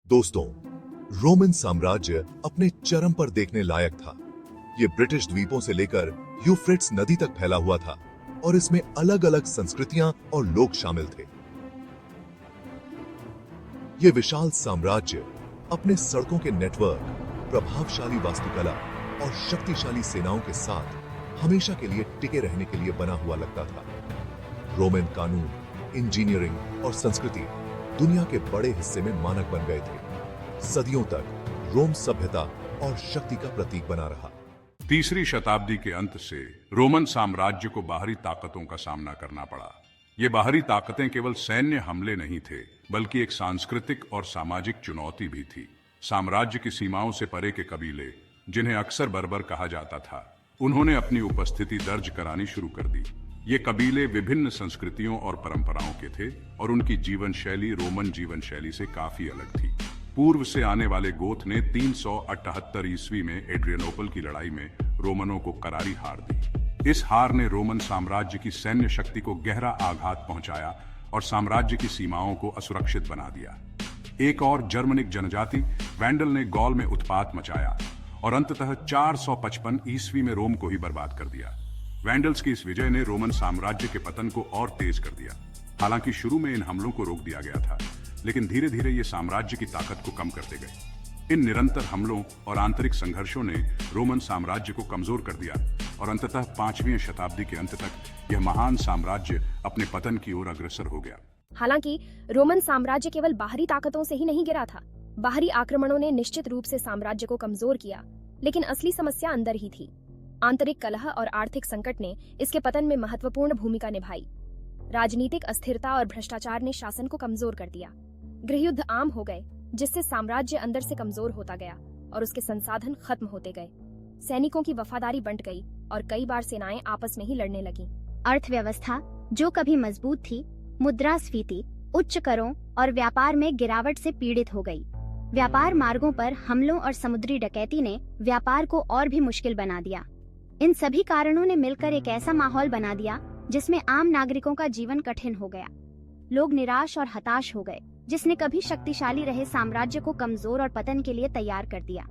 दोस्तों, रोमन साम्राज्य अपने चरम पर देखने लायक था। ये ब्रिटिश द्वीपों से लेकर यूफ्रेट्स नदी तक फैला हुआ था और इसमें अलग अलग संस्कृतियां और लोग शामिल थे। ये विशाल साम्राज्य अपने सड़कों के नेटवर्क, प्रभावशाली वास्तुकला और शक्तिशाली सेनाओं के साथ हमेशा के लिए टिके रहने के लिए बना हुआ लगता था। रोमन कानून, इंजीनियरिंग और संस्कृति दुनिया के बड़े हिस्से में मानक बन गए थे। सदियों तक रोम सभ्यता और शक्ति का प्रतीक बना रहा। तीसरी शताब्दी के अंत से रोमन साम्राज्य को बाहरी ताकतों का सामना करना पड़ा। ये बाहरी ताकतें केवल सैन्य हमले नहीं थे, बल्कि एक सांस्कृतिक और सामाजिक चुनौती भी थी। साम्राज्य की सीमाओं से परे के कबीले, जिन्हें अक्सर बर्बर कहा जाता था, उन्होंने अपनी उपस्थिति दर्ज करानी शुरू कर दी। ये कबीले विभिन्न संस्कृतियों और परंपराओं के थे और उनकी जीवन शैली रोमन जीवन शैली से काफी अलग थी। पूर्व से आने वाले गोथ ने 378 ईस्वी में एड्रियानोपल की लड़ाई में रोमनों को करारी हार दी। इस हार ने रोमन साम्राज्य की सैन्य शक्ति को गहरा आघात पहुंचाया और साम्राज्य की सीमाओं को असुरक्षित बना दिया। एक और जर्मनिक जनजाति वैंडल ने गॉल में उत्पात मचाया और अंततः 455 ईस्वी में रोम को ही बर्बाद कर दिया। वैंडल्स की इस विजय ने रोमन साम्राज्य के पतन को और तेज कर दिया। हालांकि शुरू में इन हमलों को रोक दिया गया था, लेकिन धीरे धीरे ये साम्राज्य की ताकत को कम करते गए। इन निरंतर हमलों और आंतरिक संघर्षों ने रोमन साम्राज्य को कमजोर कर दिया और अंततः 5वीं शताब्दी के अंत तक यह महान साम्राज्य अपने पतन की ओर अग्रसर हो गया। हालांकि रोमन साम्राज्य केवल बाहरी ताकतों से ही नहीं गिरा था। बाहरी आक्रमणों ने निश्चित रूप से साम्राज्य को कमजोर किया, लेकिन असली समस्या अंदर ही थी। आंतरिक कलह और आर्थिक संकट ने इसके पतन में महत्वपूर्ण भूमिका निभाई। राजनीतिक अस्थिरता और भ्रष्टाचार ने शासन को कमजोर कर दिया। गृहयुद्ध आम हो गए, जिससे साम्राज्य अंदर से कमजोर होता गया और उसके संसाधन खत्म होते गए। सैनिकों की वफादारी बंट गई और कई बार सेनाएं आपस में ही लड़ने लगीं। अर्थव्यवस्था जो कभी मजबूत थी, मुद्रास्फीति, उच्च करों और व्यापार में गिरावट से पीड़ित हो गई। व्यापार मार्गों पर हमलों और समुद्री डकैती ने व्यापार को और भी मुश्किल बना दिया। इन सभी कारणों ने मिलकर एक ऐसा माहौल बना दिया जिसमें आम नागरिकों का जीवन कठिन हो गया। लोग निराश और हताश हो गए, जिसने कभी शक्तिशाली रहे साम्राज्य को कमजोर और पतन के लिए तैयार कर दिया।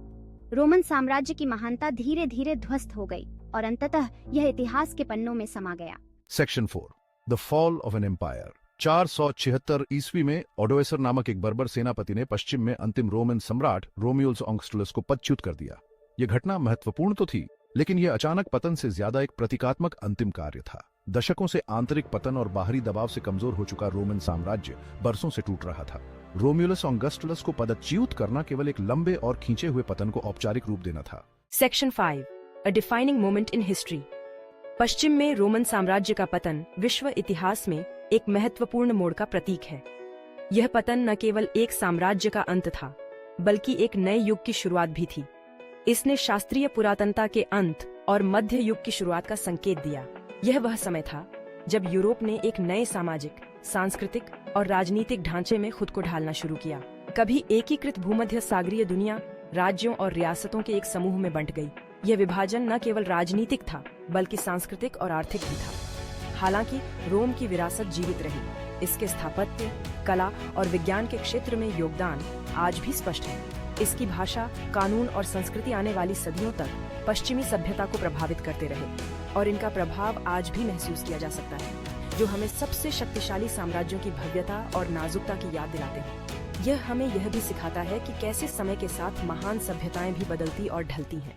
रोमन साम्राज्य की महानता धीरे धीरे ध्वस्त हो गई और अंततः यह इतिहास के पन्नों में समा गया। Section 4 the fall of an empire. 476 ईस्वी में ओडोएसर नामक एक बर्बर सेनापति ने पश्चिम में अंतिम रोमन सम्राट रोम्युलस ऑगस्टुलस को पदच्युत कर दिया। यह घटना महत्वपूर्ण तो थी, लेकिन यह अचानक पतन से ज्यादा एक प्रतीकात्मक अंतिम कार्य था। दशकों से आंतरिक पतन और बाहरी दबाव से कमजोर हो चुका रोमन साम्राज्य बरसों से टूट रहा था। रोम्युलस ऑगस्टुलस को पदच्युत करना केवल एक लंबे और खींचे हुए पतन को औपचारिक रूप देना था। Section 5 a defining moment in history. पश्चिम में रोमन साम्राज्य का पतन विश्व इतिहास में एक महत्वपूर्ण मोड़ का प्रतीक है। यह पतन न केवल एक साम्राज्य का अंत था, बल्कि एक नए युग की शुरुआत भी थी। इसने शास्त्रीय पुरातनता के अंत और मध्य युग की शुरुआत का संकेत दिया। यह वह समय था जब यूरोप ने एक नए सामाजिक, सांस्कृतिक और राजनीतिक ढांचे में खुद को ढालना शुरू किया। कभी एकीकृत भूमध्य सागरीय दुनिया राज्यों और रियासतों के एक समूह में बंट गई। यह विभाजन न केवल राजनीतिक था, बल्कि सांस्कृतिक और आर्थिक भी था। हालांकि रोम की विरासत जीवित रही। इसके स्थापत्य, कला और विज्ञान के क्षेत्र में योगदान आज भी स्पष्ट है। इसकी भाषा, कानून और संस्कृति आने वाली सदियों तक पश्चिमी सभ्यता को प्रभावित करते रहे और इनका प्रभाव आज भी महसूस किया जा सकता है, जो हमें सबसे शक्तिशाली साम्राज्यों की भव्यता और नाजुकता की याद दिलाते हैं। यह हमें यह भी सिखाता है कि कैसे समय के साथ महान सभ्यताएं भी बदलती और ढलती हैं।